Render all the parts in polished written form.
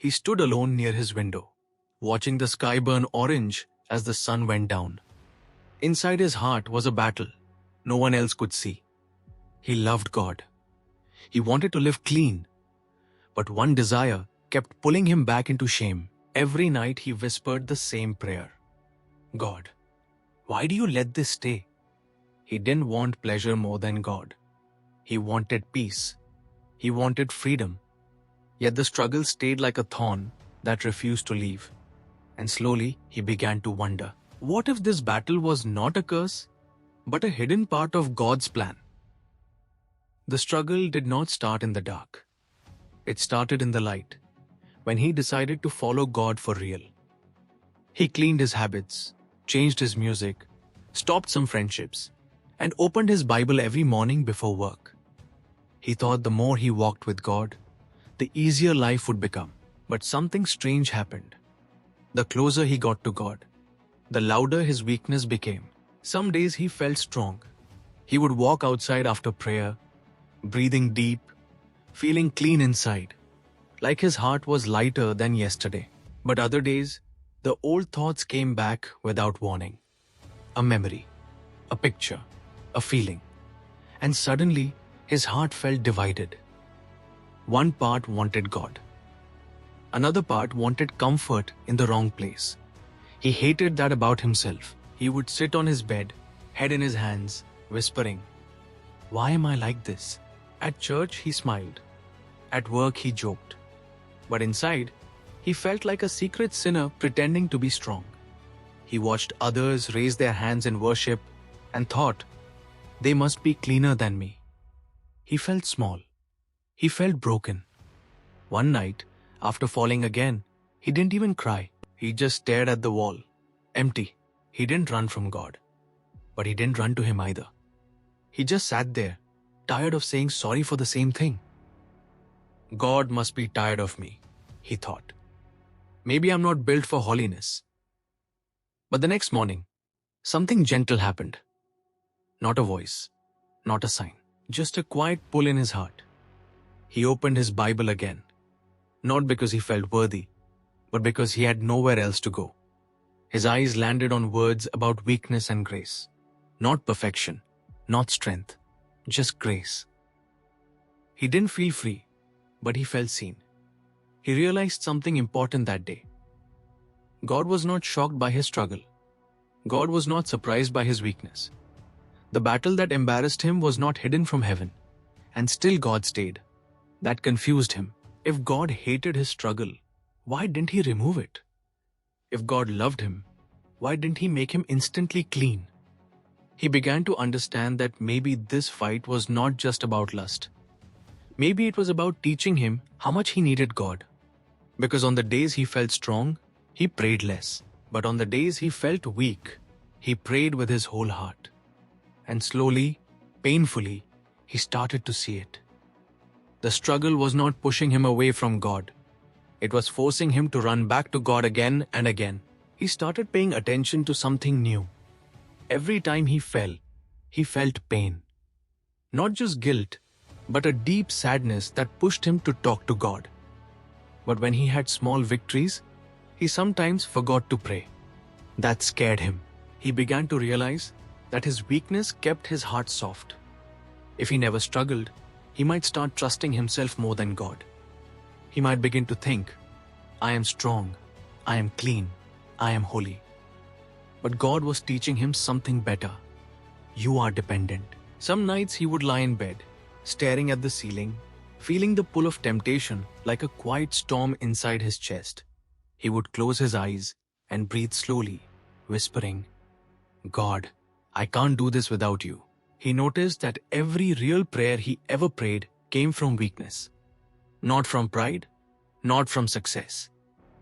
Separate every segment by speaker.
Speaker 1: He stood alone near his window, watching the sky burn orange as the sun went down. Inside his heart was a battle no one else could see. He loved God. He wanted to live clean, but one desire kept pulling him back into shame. Every night he whispered the same prayer. God, why do you let this stay? He didn't want pleasure more than God. He wanted peace. He wanted freedom. Yet the struggle stayed like a thorn that refused to leave. And slowly he began to wonder, what if this battle was not a curse, but a hidden part of God's plan? The struggle did not start in the dark. It started in the light, when he decided to follow God for real. He cleaned his habits, changed his music, stopped some friendships, and opened his Bible every morning before work. He thought the more he walked with God, the easier life would become. But something strange happened. The closer he got to God, the louder his weakness became. Some days he felt strong. He would walk outside after prayer, breathing deep, feeling clean inside, like his heart was lighter than yesterday. But other days, the old thoughts came back without warning. A memory, a picture, a feeling. And suddenly, his heart felt divided. One part wanted God. Another part wanted comfort in the wrong place. He hated that about himself. He would sit on his bed, head in his hands, whispering, "Why am I like this?" At church, he smiled. At work, he joked. But inside, he felt like a secret sinner pretending to be strong. He watched others raise their hands in worship and thought, they must be cleaner than me. He felt small. He felt broken. One night, after falling again, he didn't even cry. He just stared at the wall, empty. He didn't run from God, but he didn't run to him either. He just sat there, tired of saying sorry for the same thing. God must be tired of me, he thought. Maybe I'm not built for holiness. But the next morning, something gentle happened. Not a voice, not a sign, just a quiet pull in his heart. He opened his Bible again, not because he felt worthy, but because he had nowhere else to go. His eyes landed on words about weakness and grace. Not perfection, not strength, just grace. He didn't feel free, but he felt seen. He realized something important that day. God was not shocked by his struggle. God was not surprised by his weakness. The battle that embarrassed him was not hidden from heaven, and still God stayed. That confused him. If God hated his struggle, why didn't he remove it? If God loved him, why didn't he make him instantly clean? He began to understand that maybe this fight was not just about lust. Maybe it was about teaching him how much he needed God. Because on the days he felt strong, he prayed less. But on the days he felt weak, he prayed with his whole heart. And slowly, painfully, he started to see it. The struggle was not pushing him away from God. It was forcing him to run back to God again and again. He started paying attention to something new. Every time he fell, he felt pain. Not just guilt, but a deep sadness that pushed him to talk to God. But when he had small victories, he sometimes forgot to pray. That scared him. He began to realize that his weakness kept his heart soft. If he never struggled, he might start trusting himself more than God. He might begin to think, I am strong, I am clean, I am holy. But God was teaching him something better. You are dependent. Some nights he would lie in bed, staring at the ceiling, feeling the pull of temptation like a quiet storm inside his chest. He would close his eyes and breathe slowly, whispering, God, I can't do this without you. He noticed that every real prayer he ever prayed came from weakness. Not from pride, not from success,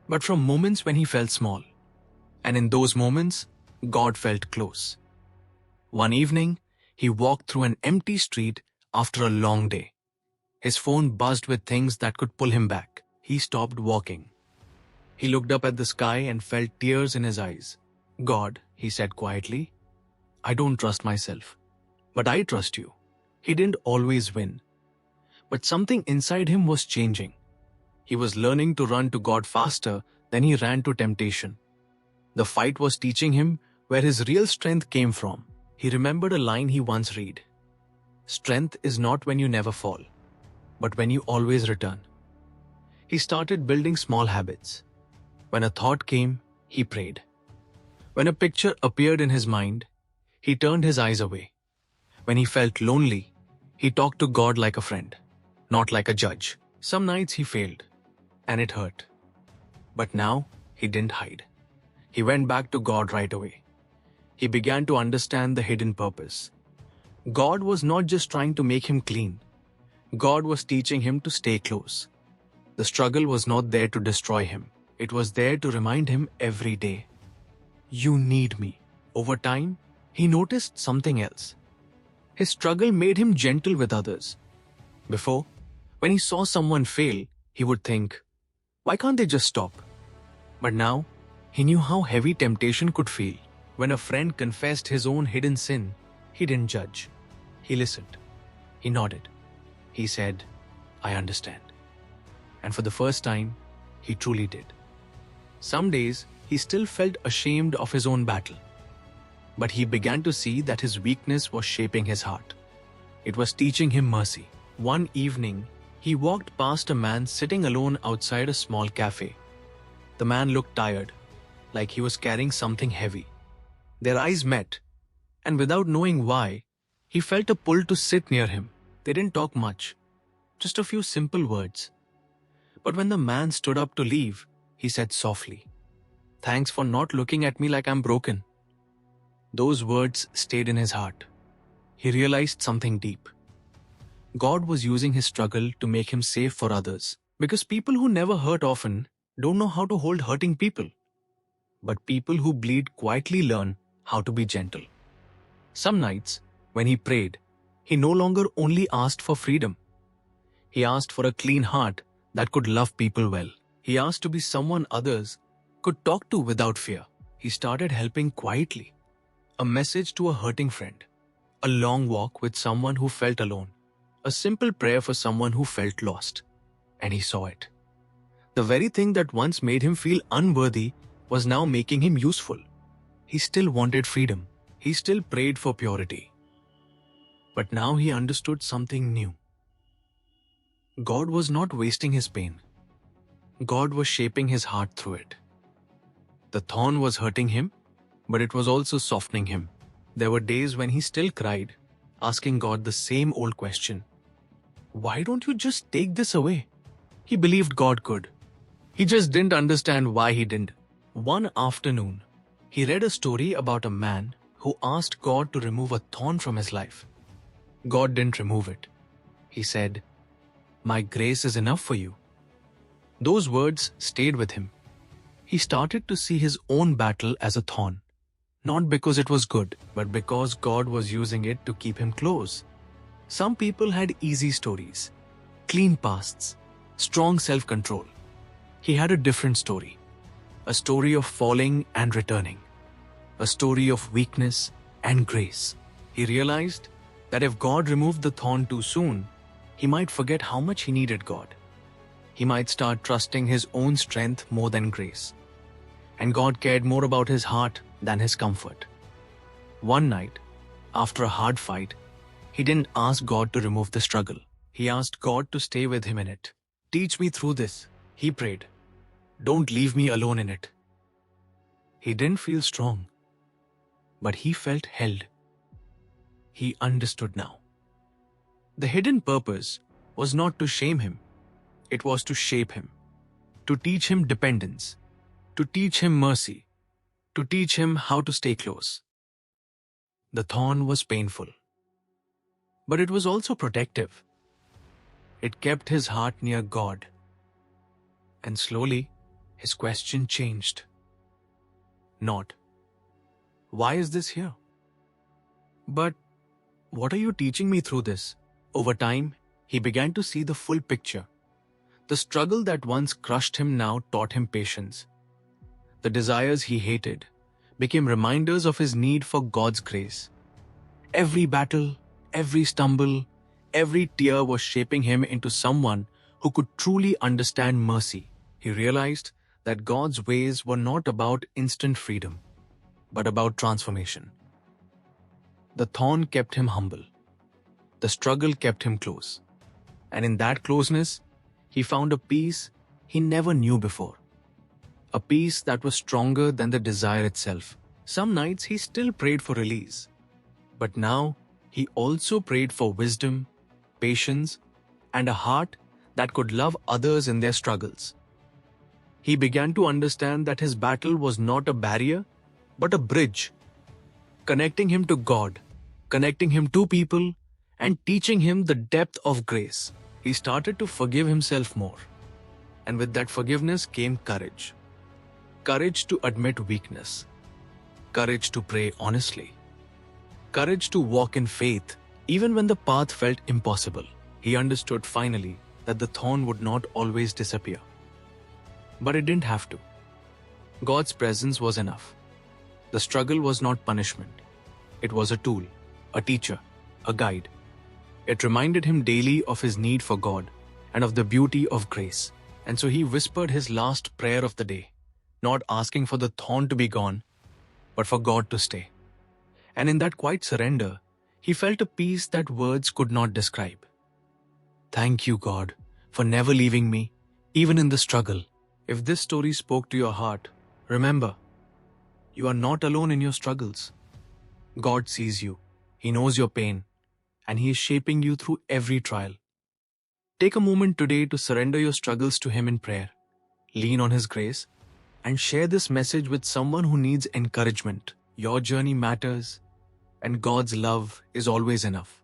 Speaker 1: but from moments when he felt small. And in those moments, God felt close. One evening, he walked through an empty street after a long day. His phone buzzed with things that could pull him back. He stopped walking. He looked up at the sky and felt tears in his eyes. God, he said quietly, I don't trust myself, but I trust you. He didn't always win, but something inside him was changing. He was learning to run to God faster than he ran to temptation. The fight was teaching him where his real strength came from. He remembered a line he once read: "Strength is not when you never fall, but when you always return." He started building small habits. When a thought came, he prayed. When a picture appeared in his mind, he turned his eyes away. When he felt lonely, he talked to God like a friend, not like a judge. Some nights he failed, and it hurt. But now he didn't hide. He went back to God right away. He began to understand the hidden purpose. God was not just trying to make him clean. God was teaching him to stay close. The struggle was not there to destroy him. It was there to remind him every day, "You need me." Over time, he noticed something else. His struggle made him gentle with others. Before, when he saw someone fail, he would think, "Why can't they just stop?" But now, he knew how heavy temptation could feel. When a friend confessed his own hidden sin, he didn't judge. He listened. He nodded. He said, "I understand." And for the first time, he truly did. Some days, he still felt ashamed of his own battle. But he began to see that his weakness was shaping his heart. It was teaching him mercy. One evening, he walked past a man sitting alone outside a small cafe. The man looked tired, like he was carrying something heavy. Their eyes met, and without knowing why, he felt a pull to sit near him. They didn't talk much, just a few simple words. But when the man stood up to leave, he said softly, "Thanks for not looking at me like I'm broken." Those words stayed in his heart. He realized something deep. God was using his struggle to make him safe for others. Because people who never hurt often don't know how to hold hurting people. But people who bleed quietly learn how to be gentle. Some nights, when he prayed, he no longer only asked for freedom. He asked for a clean heart that could love people well. He asked to be someone others could talk to without fear. He started helping quietly. A message to a hurting friend. A long walk with someone who felt alone. A simple prayer for someone who felt lost. And he saw it. The very thing that once made him feel unworthy was now making him useful. He still wanted freedom. He still prayed for purity. But now he understood something new. God was not wasting his pain. God was shaping his heart through it. The thorn was hurting him, but it was also softening him. There were days when he still cried, asking God the same old question. "Why don't you just take this away?" He believed God could. He just didn't understand why he didn't. One afternoon, he read a story about a man who asked God to remove a thorn from his life. God didn't remove it. He said, "My grace is enough for you." Those words stayed with him. He started to see his own battle as a thorn. Not because it was good, but because God was using it to keep him close. Some people had easy stories, clean pasts, strong self-control. He had a different story. A story of falling and returning. A story of weakness and grace. He realized that if God removed the thorn too soon, he might forget how much he needed God. He might start trusting his own strength more than grace. And God cared more about his heart than his comfort. One night, after a hard fight, he didn't ask God to remove the struggle. He asked God to stay with him in it. "Teach me through this," he prayed. "Don't leave me alone in it." He didn't feel strong, but he felt held. He understood now. The hidden purpose was not to shame him. It was to shape him, to teach him dependence, to teach him mercy, to teach him how to stay close. The thorn was painful, but it was also protective. It kept his heart near God. And slowly, his question changed. Not, "Why is this here?" but, "What are you teaching me through this?" Over time, he began to see the full picture. The struggle that once crushed him now taught him patience. The desires he hated became reminders of his need for God's grace. Every battle, every stumble, every tear was shaping him into someone who could truly understand mercy. He realized that God's ways were not about instant freedom, but about transformation. The thorn kept him humble. The struggle kept him close. And in that closeness, he found a peace he never knew before. A peace that was stronger than the desire itself. Some nights he still prayed for release. But now he also prayed for wisdom, patience, and a heart that could love others in their struggles. He began to understand that his battle was not a barrier, but a bridge, connecting him to God, connecting him to people, and teaching him the depth of grace. He started to forgive himself more. And with that forgiveness came courage. Courage to admit weakness. Courage to pray honestly. Courage to walk in faith, even when the path felt impossible. He understood finally that the thorn would not always disappear. But it didn't have to. God's presence was enough. The struggle was not punishment. It was a tool, a teacher, a guide. It reminded him daily of his need for God and of the beauty of grace. And so he whispered his last prayer of the day, not asking for the thorn to be gone, but for God to stay. And in that quiet surrender, he felt a peace that words could not describe. Thank you, God, for never leaving me, even in the struggle. If this story spoke to your heart, remember, you are not alone in your struggles. God sees you, He knows your pain, and He is shaping you through every trial. Take a moment today to surrender your struggles to Him in prayer, lean on His grace, and share this message with someone who needs encouragement. Your journey matters, and God's love is always enough.